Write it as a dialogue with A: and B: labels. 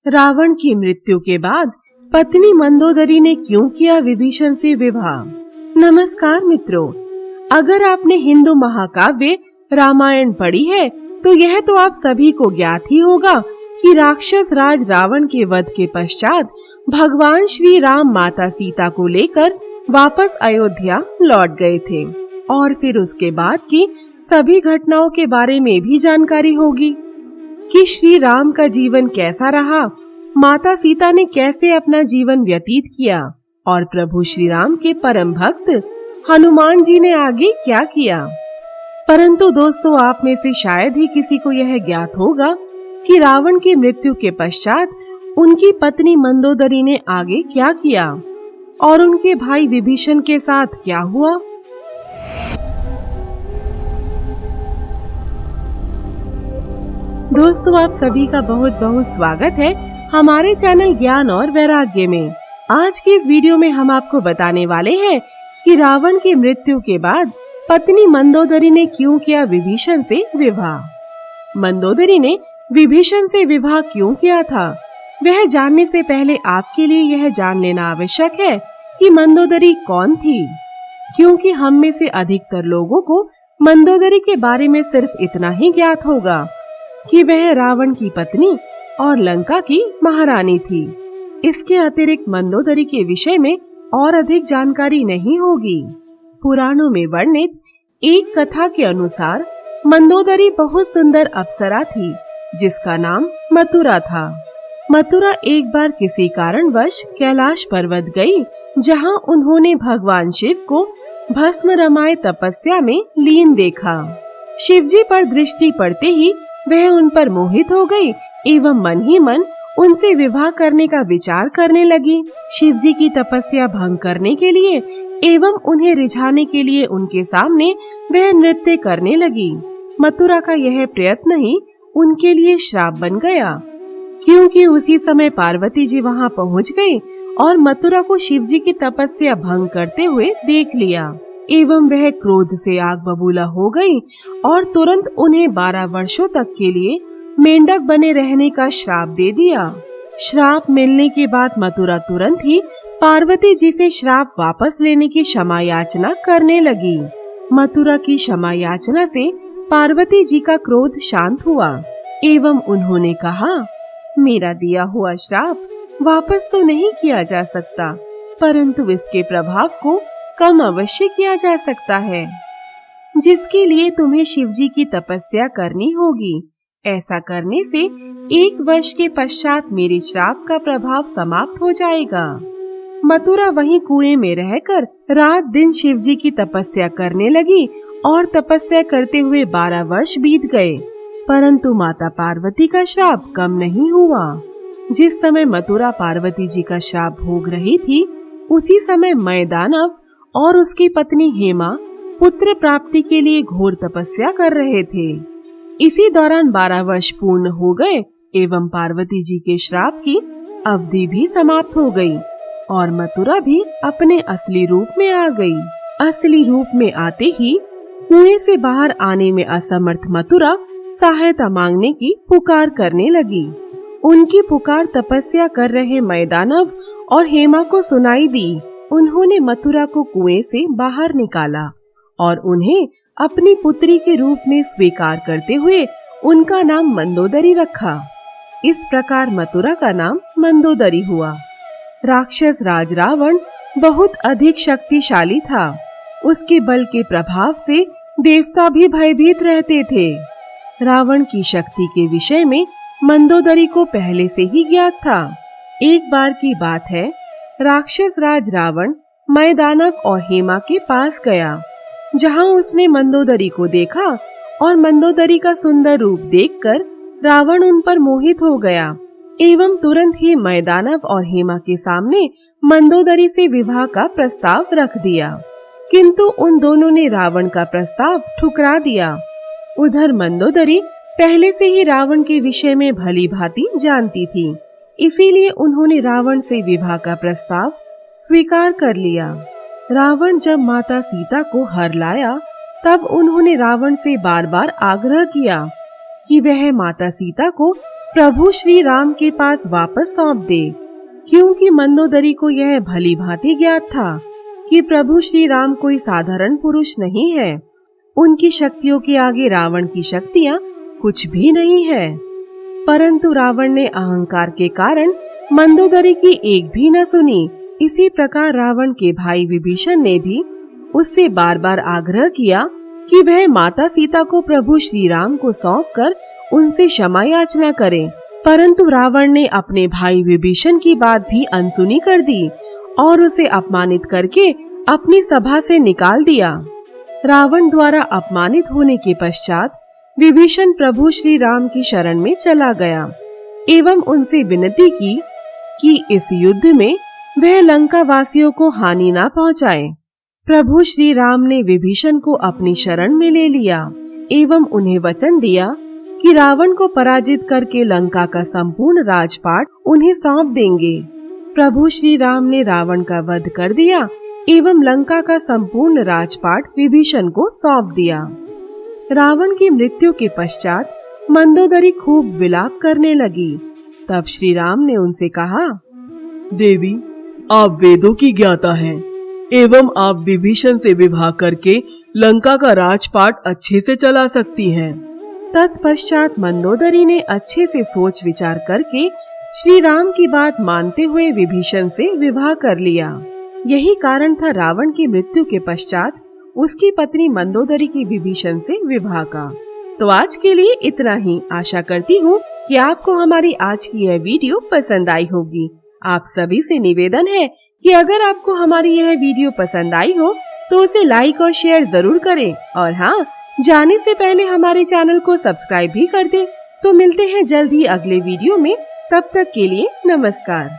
A: रावण की मृत्यु के बाद पत्नी मंदोदरी ने क्यों किया विभीषण से विवाह। नमस्कार मित्रों, अगर आपने हिंदू महाकाव्य रामायण पढ़ी है तो यह तो आप सभी को ज्ञात ही होगा कि राक्षस राज रावण के वध के पश्चात भगवान श्री राम माता सीता को लेकर वापस अयोध्या लौट गए थे और फिर उसके बाद की सभी घटनाओं के बारे में भी जानकारी होगी कि श्री राम का जीवन कैसा रहा, माता सीता ने कैसे अपना जीवन व्यतीत किया और प्रभु श्री राम के परम भक्त हनुमान जी ने आगे क्या किया। परंतु दोस्तों, आप में से शायद ही किसी को यह ज्ञात होगा कि रावण की मृत्यु के पश्चात उनकी पत्नी मंदोदरी ने आगे क्या किया और उनके भाई विभीषण के साथ क्या हुआ। दोस्तों, आप सभी का बहुत बहुत स्वागत है हमारे चैनल ज्ञान और वैराग्य में। आज की इस वीडियो में हम आपको बताने वाले हैं कि रावण की मृत्यु के बाद पत्नी मंदोदरी ने क्यों किया विभीषण से विवाह। मंदोदरी ने विभीषण से विवाह क्यों किया था, वह जानने से पहले आपके लिए यह जान लेना आवश्यक है कि मंदोदरी कौन थी, क्योंकि हम में से अधिकतर लोगों को मंदोदरी के बारे में सिर्फ इतना ही ज्ञात होगा कि वह रावण की पत्नी और लंका की महारानी थी। इसके अतिरिक्त मंदोदरी के विषय में और अधिक जानकारी नहीं होगी। पुराणों में वर्णित एक कथा के अनुसार मंदोदरी बहुत सुंदर अप्सरा थी जिसका नाम मथुरा था। मथुरा एक बार किसी कारणवश कैलाश पर्वत गई, जहां उन्होंने भगवान शिव को भस्म रमाए तपस्या में लीन देखा। शिवजी पर दृष्टि पड़ते ही वह उन पर मोहित हो गई एवं मन ही मन उनसे विवाह करने का विचार करने लगी। शिवजी की तपस्या भंग करने के लिए एवं उन्हें रिझाने के लिए उनके सामने वह नृत्य करने लगी। मथुरा का यह प्रयत्न ही उनके लिए श्राप बन गया, क्योंकि उसी समय पार्वती जी वहां पहुंच गई और मथुरा को शिवजी की तपस्या भंग करते हुए देख लिया एवं वह क्रोध से आग बबूला हो गई और तुरंत उन्हें 12 वर्षों तक के लिए मेंढक बने रहने का श्राप दे दिया। श्राप मिलने के बाद मथुरा तुरंत ही पार्वती जी से श्राप वापस लेने की क्षमा याचना करने लगी। मथुरा की क्षमा याचना से पार्वती जी का क्रोध शांत हुआ एवं उन्होंने कहा, मेरा दिया हुआ श्राप वापस तो नहीं किया जा सकता, परंतु इसके प्रभाव को कम अवश्य किया जा सकता है, जिसके लिए तुम्हें शिवजी की तपस्या करनी होगी। ऐसा करने से 1 वर्ष के पश्चात मेरे श्राप का प्रभाव समाप्त हो जाएगा। मथुरा वहीं कुएं में रहकर रात दिन शिवजी की तपस्या करने लगी और तपस्या करते हुए 12 वर्ष बीत गए, परंतु माता पार्वती का श्राप कम नहीं हुआ। जिस समय मथुरा पार्वती जी का श्राप भोग रही थी, उसी समय मैदानव और उसकी पत्नी हेमा पुत्र प्राप्ति के लिए घोर तपस्या कर रहे थे। इसी दौरान 12 वर्ष पूर्ण हो गए एवं पार्वती जी के श्राप की अवधि भी समाप्त हो गई और मथुरा भी अपने असली रूप में आ गई। असली रूप में आते ही कुएं से बाहर आने में असमर्थ मथुरा सहायता मांगने की पुकार करने लगी। उनकी पुकार तपस्या कर रहे मैदानव और हेमा को सुनाई दी। उन्होंने मथुरा को कुएं से बाहर निकाला और उन्हें अपनी पुत्री के रूप में स्वीकार करते हुए उनका नाम मंदोदरी रखा। इस प्रकार मथुरा का नाम मंदोदरी हुआ। राक्षस राज रावण बहुत अधिक शक्तिशाली था। उसके बल के प्रभाव से देवता भी भयभीत रहते थे। रावण की शक्ति के विषय में मंदोदरी को पहले से ही ज्ञात था। एक बार की बात है, राक्षस राज रावण मैदानव और हेमा के पास गया, जहां उसने मंदोदरी को देखा और मंदोदरी का सुंदर रूप देखकर रावण उन पर मोहित हो गया एवं तुरंत ही मैदानव और हेमा के सामने मंदोदरी से विवाह का प्रस्ताव रख दिया, किंतु उन दोनों ने रावण का प्रस्ताव ठुकरा दिया। उधर मंदोदरी पहले से ही रावण के विषय में भली भांति जानती थी, इसीलिए उन्होंने रावण से विवाह का प्रस्ताव स्वीकार कर लिया। रावण जब माता सीता को हर लाया, तब उन्होंने रावण से बार बार आग्रह किया कि वह माता सीता को प्रभु श्री राम के पास वापस सौंप दे, क्योंकि मंदोदरी को यह भली भांति ज्ञात था कि प्रभु श्री राम कोई साधारण पुरुष नहीं है। उनकी शक्तियों के आगे रावण की शक्तियाँ कुछ भी नहीं है। परंतु रावण ने अहंकार के कारण मंदोदरी की एक भी न सुनी। इसी प्रकार रावण के भाई विभीषण ने भी उससे बार बार आग्रह किया कि वह माता सीता को प्रभु श्री राम को सौंपकर उनसे क्षमा याचना करे। परंतु रावण ने अपने भाई विभीषण की बात भी अनसुनी कर दी और उसे अपमानित करके अपनी सभा से निकाल दिया। रावण द्वारा अपमानित होने के पश्चात विभीषण प्रभु श्री राम की शरण में चला गया एवं उनसे विनती की कि इस युद्ध में वह लंका वासियों को हानि न पहुंचाए। प्रभु श्री राम ने विभीषण को अपनी शरण में ले लिया एवं उन्हें वचन दिया कि रावण को पराजित करके लंका का संपूर्ण राजपाट उन्हें सौंप देंगे। प्रभु श्री राम ने रावण का वध कर दिया एवं लंका का संपूर्ण राजपाट विभीषण को सौंप दिया। रावण की मृत्यु के पश्चात मंदोदरी खूब विलाप करने लगी। तब श्री राम ने उनसे कहा,
B: देवी, आप वेदों की ज्ञाता हैं एवं आप विभीषण से विवाह करके लंका का राजपाट अच्छे से चला सकती हैं।
A: तत्पश्चात मंदोदरी ने अच्छे से सोच विचार करके श्री राम की बात मानते हुए विभीषण से विवाह कर लिया। यही कारण था रावण की मृत्यु के पश्चात उसकी पत्नी मंदोदरी की विभीषण से विवाह का। तो आज के लिए इतना ही। आशा करती हूँ कि आपको हमारी आज की यह वीडियो पसंद आई होगी। आप सभी से निवेदन है कि अगर आपको हमारी यह वीडियो पसंद आई हो तो उसे लाइक और शेयर जरूर करें और हाँ, जाने से पहले हमारे चैनल को सब्सक्राइब भी कर दें। तो मिलते हैं जल्द ही अगले वीडियो में। तब तक के लिए नमस्कार।